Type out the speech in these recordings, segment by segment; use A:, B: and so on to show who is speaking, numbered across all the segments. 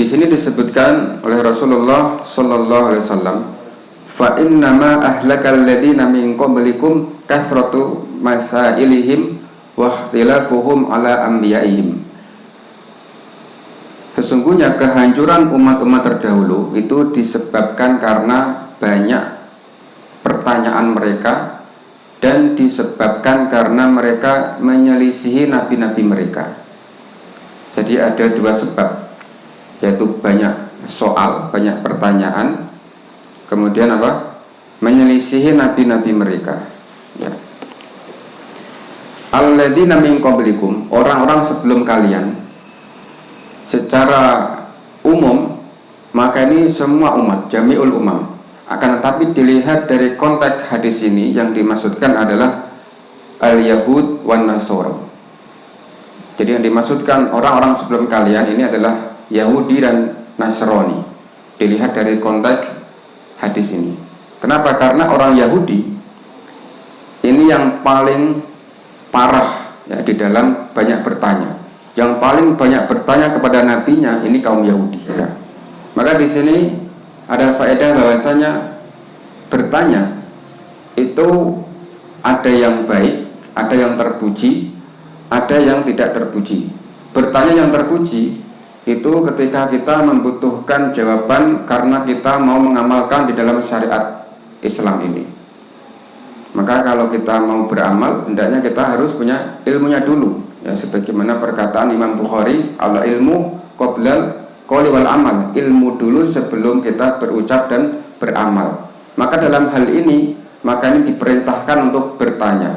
A: Di sini disebutkan oleh Rasulullah sallallahu alaihi wasallam, fa innama ahlakal ladzina min qablikum kathratu masailihim wa ikhtilafuhum ala anbiya'ihim. Sesungguhnya kehancuran umat-umat terdahulu itu disebabkan karena banyak pertanyaan mereka dan disebabkan karena mereka menyelisihi nabi-nabi mereka. Jadi ada dua sebab, yaitu banyak soal, banyak pertanyaan, kemudian apa? Menyelisihi nabi-nabi mereka. Ya. Alladzina min qablikum, orang-orang sebelum kalian. Secara umum, maka ini semua umat, jami'ul umam. Akan tetapi dilihat dari konteks hadis ini, yang dimaksudkan adalah al-Yahud wan Nasara. Jadi yang dimaksudkan orang-orang sebelum kalian ini adalah Yahudi dan Nasrani. Dilihat dari konteks hadis ini. Kenapa? Karena orang Yahudi ini yang paling parah ya, di dalam banyak bertanya. Yang paling banyak bertanya kepada nabinya ini kaum Yahudi. Ya. Maka di sini ada faedah bahwasanya bertanya itu ada yang baik, ada yang terpuji, ada yang tidak terpuji. Bertanya yang terpuji itu ketika kita membutuhkan jawaban karena kita mau mengamalkan di dalam syariat Islam ini. Maka kalau kita mau beramal, hendaknya kita harus punya ilmunya dulu. Ya, sebagaimana perkataan Imam Bukhari, al ilmu qoblal qouli wal amal, ilmu dulu sebelum kita berucap dan beramal. Maka dalam hal ini, maka ini diperintahkan untuk bertanya.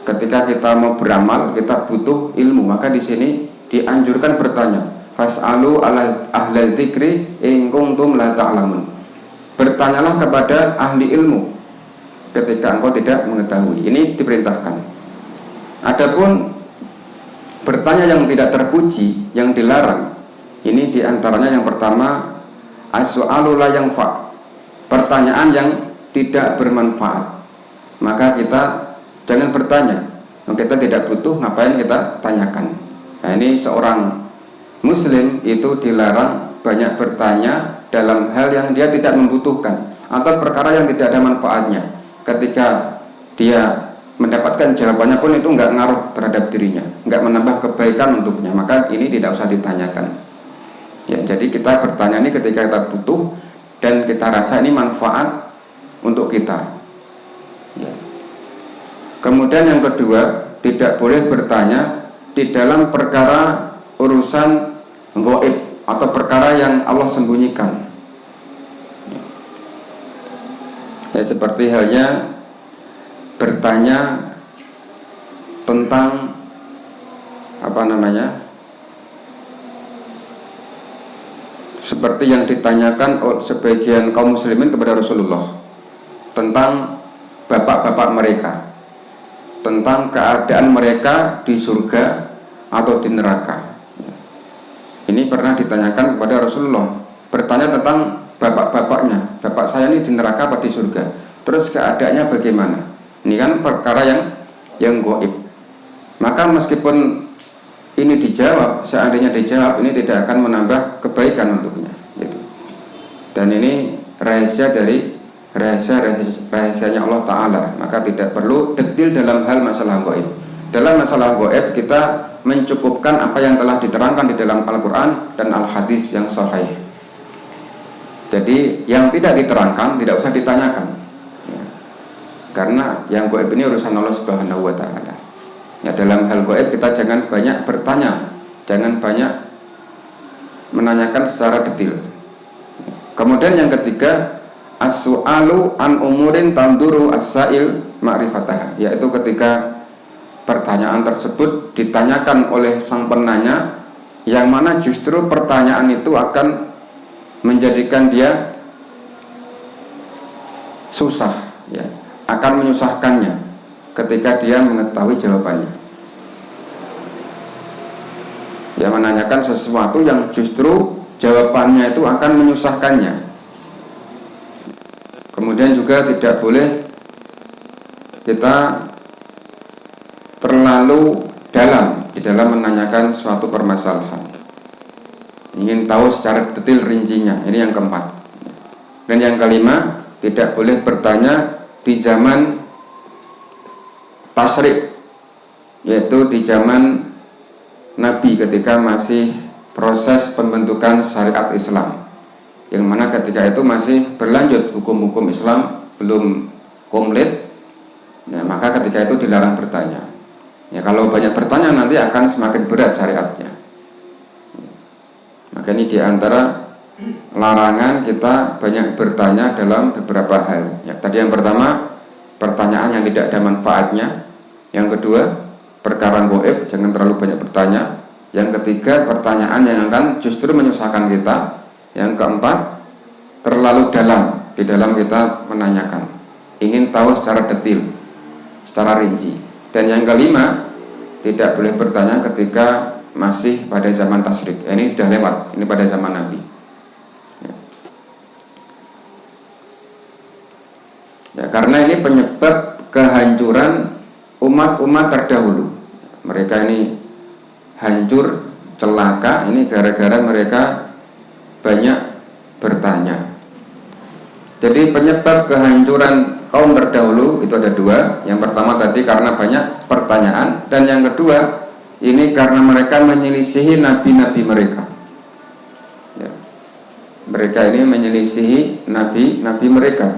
A: Ketika kita mau beramal, kita butuh ilmu, maka di sini dianjurkan bertanya. Fas'alu ala ahli dzikri in kuntum la ta'lamun. Bertanyalah kepada ahli ilmu ketika engkau tidak mengetahui. Ini diperintahkan. Adapun bertanya yang tidak terpuji, yang dilarang, ini diantaranya yang pertama as-su'alu la yanfa', pertanyaan yang tidak bermanfaat. Maka kita jangan bertanya, kita tidak butuh, ngapain kita tanyakan. Nah, ini seorang muslim itu dilarang banyak bertanya dalam hal yang dia tidak membutuhkan atau perkara yang tidak ada manfaatnya. Ketika dia mendapatkan jawabannya pun itu nggak ngaruh terhadap dirinya, nggak menambah kebaikan untuknya, maka ini tidak usah ditanyakan. Ya, jadi kita bertanya ini ketika kita butuh dan kita rasa ini manfaat untuk kita. Ya. Kemudian yang kedua, tidak boleh bertanya di dalam perkara urusan gaib atau perkara yang Allah sembunyikan. Ya, seperti halnya bertanya tentang seperti yang ditanyakan oleh sebagian kaum muslimin kepada Rasulullah tentang bapak-bapak mereka, tentang keadaan mereka di surga atau di neraka. Ini pernah ditanyakan kepada Rasulullah, bertanya tentang bapak-bapaknya, bapak saya ini di neraka atau di surga, terus keadaannya bagaimana. Ini kan perkara yang gaib. Maka meskipun ini dijawab, seandainya dijawab, ini tidak akan menambah kebaikan untuknya. Gitu. Dan ini rahasia dari rahasianya Allah Ta'ala. Maka tidak perlu detil dalam hal masalah gaib. Dalam masalah gaib kita mencukupkan apa yang telah diterangkan di dalam Al-Quran dan Al-Hadis yang sahih. Jadi yang tidak diterangkan tidak usah ditanyakan. Karena yang gaib ini urusan Allah Subhanahu wa Ta'ala. Ya, dalam hal gaib kita jangan banyak bertanya, jangan banyak menanyakan secara detail. Kemudian yang ketiga, as-su'alu an umurin tanduru as-sa'il ma'rifataha, yaitu ketika pertanyaan tersebut ditanyakan oleh sang penanya, yang mana justru pertanyaan itu akan menjadikan dia susah, ya, akan menyusahkannya ketika dia mengetahui jawabannya. Dia menanyakan sesuatu yang justru jawabannya itu akan menyusahkannya. Kemudian juga tidak boleh kita terlalu dalam di dalam menanyakan suatu permasalahan. ingin tahu secara detail rincinya. Ini yang keempat. Dan yang kelima, tidak boleh bertanya di zaman tasyrik, yaitu di zaman Nabi ketika masih proses pembentukan syariat Islam, yang mana ketika itu masih berlanjut hukum-hukum Islam belum komplit, ya, maka ketika itu dilarang bertanya. Ya, kalau banyak bertanya nanti akan semakin berat syariatnya. Maka ini diantara larangan kita banyak bertanya dalam beberapa hal. Ya, tadi yang pertama, pertanyaan yang tidak ada manfaatnya. Yang kedua, perkara gaib, jangan terlalu banyak bertanya. Yang ketiga, pertanyaan yang akan justru menyusahkan kita. Yang keempat, terlalu dalam di dalam kita menanyakan, ingin tahu secara detail, secara rinci. Dan yang kelima, tidak boleh bertanya ketika masih pada zaman tasyrik. Ini sudah lewat, ini pada zaman Nabi. Ya, karena ini penyebab kehancuran umat-umat terdahulu. Mereka ini hancur, celaka, ini gara-gara mereka banyak bertanya. Jadi penyebab kehancuran kaum terdahulu itu ada dua. Yang pertama tadi karena banyak pertanyaan, dan yang kedua ini karena mereka menyelisihi nabi-nabi mereka. Ya. Mereka ini menyelisihi nabi-nabi mereka.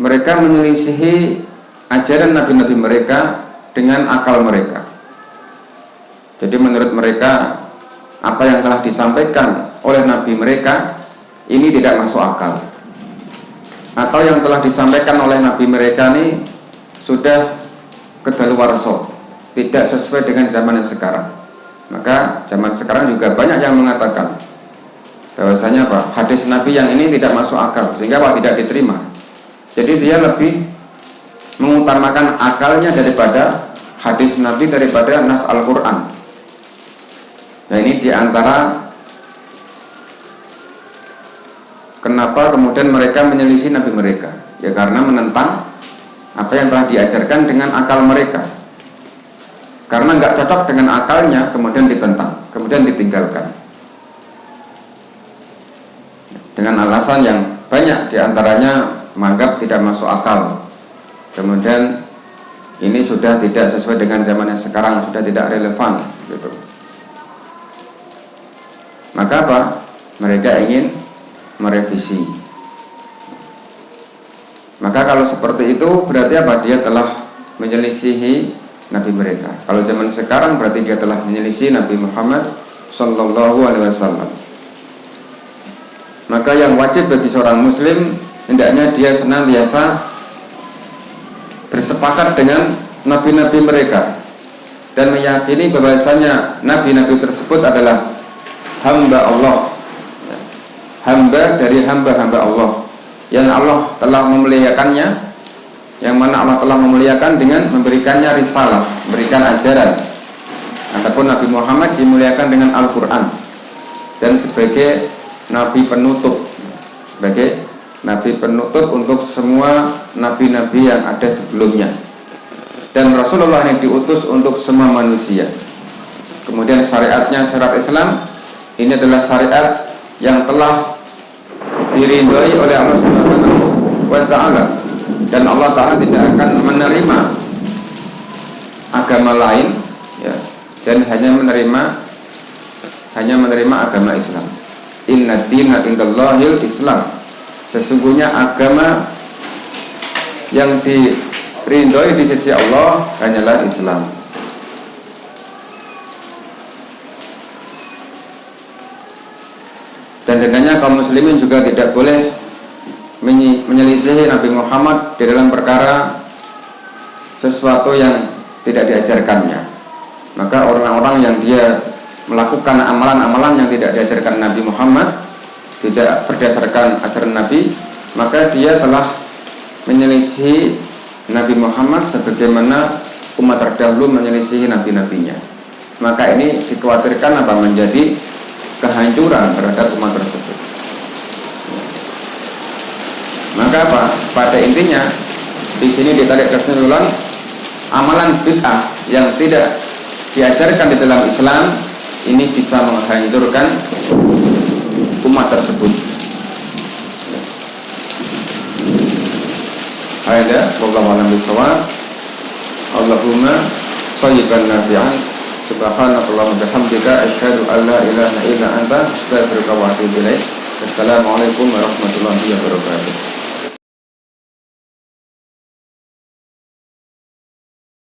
A: Mereka menyelisihi ajaran nabi-nabi mereka dengan akal mereka. Jadi menurut mereka apa yang telah disampaikan oleh nabi mereka ini tidak masuk akal, atau yang telah disampaikan oleh nabi mereka ini sudah kedaluwarsa, tidak sesuai dengan zaman yang sekarang. Maka zaman sekarang juga banyak yang mengatakan bahwasanya hadis nabi yang ini tidak masuk akal, sehingga tidak diterima. Jadi dia lebih mengutamakan akalnya daripada hadis nabi, daripada nas Al-Quran. Nah, ini diantara kenapa kemudian mereka menyelisih nabi mereka, ya karena menentang apa yang telah diajarkan dengan akal mereka. Karena nggak cocok dengan akalnya, kemudian ditentang, kemudian ditinggalkan dengan alasan yang banyak, diantaranya menganggap tidak masuk akal. Kemudian ini sudah tidak sesuai dengan zaman yang sekarang, sudah tidak relevan, gitu. Maka apa? Mereka ingin merevisi. Maka kalau seperti itu berarti apa? Dia telah menyelisihi nabi mereka. Kalau zaman sekarang berarti dia telah menyelisihi Nabi Muhammad Sallallahu Alaihi Wasallam. Maka yang wajib bagi seorang muslim hendaknya dia senantiasa bersepakat dengan nabi-nabi mereka dan meyakini bahwasanya nabi-nabi tersebut adalah hamba Allah, hamba dari hamba-hamba Allah yang Allah telah memuliakannya, yang mana Allah telah memuliakan dengan memberikannya risalah, memberikan ajaran. Adapun Nabi Muhammad dimuliakan dengan Al-Quran dan sebagai nabi penutup, sebagai nabi penutup untuk semua nabi-nabi yang ada sebelumnya, dan Rasulullah yang diutus untuk semua manusia. Kemudian syariatnya, syariat Islam ini adalah syariat yang telah diridhoi oleh Allah Subhanahu wa Ta'ala, dan Allah Ta'ala tidak akan menerima agama lain, ya, dan hanya menerima agama Islam. Inna dina indallahil Islam. Sesungguhnya agama yang diridhoi di sisi Allah hanyalah Islam. Dan dengannya kaum muslimin juga tidak boleh menyelisihi Nabi Muhammad di dalam perkara sesuatu yang tidak diajarkannya. Maka orang-orang yang dia melakukan amalan-amalan yang tidak diajarkan Nabi Muhammad, tidak berdasarkan ajaran Nabi, maka dia telah menyelisihi Nabi Muhammad sebagaimana umat terdahulu menyelisihi nabi-nabinya. Maka ini dikhawatirkan apa? Menjadi kehancuran terhadap umat tersebut. Maka apa? Pada intinya di sini ditarik kesimpulan amalan bid'ah yang tidak diajarkan di dalam Islam, ini bisa menghancurkan umat tersebut. Ada wallahu a'lam bishawab. Allahumma shayyiban nafi'an. Subhanakallahumma bihamdika asyhadu an la ilaha illa anta astaghfiruka wa atubu ilaik. Assalamualaikum warahmatullahi wabarakatuh.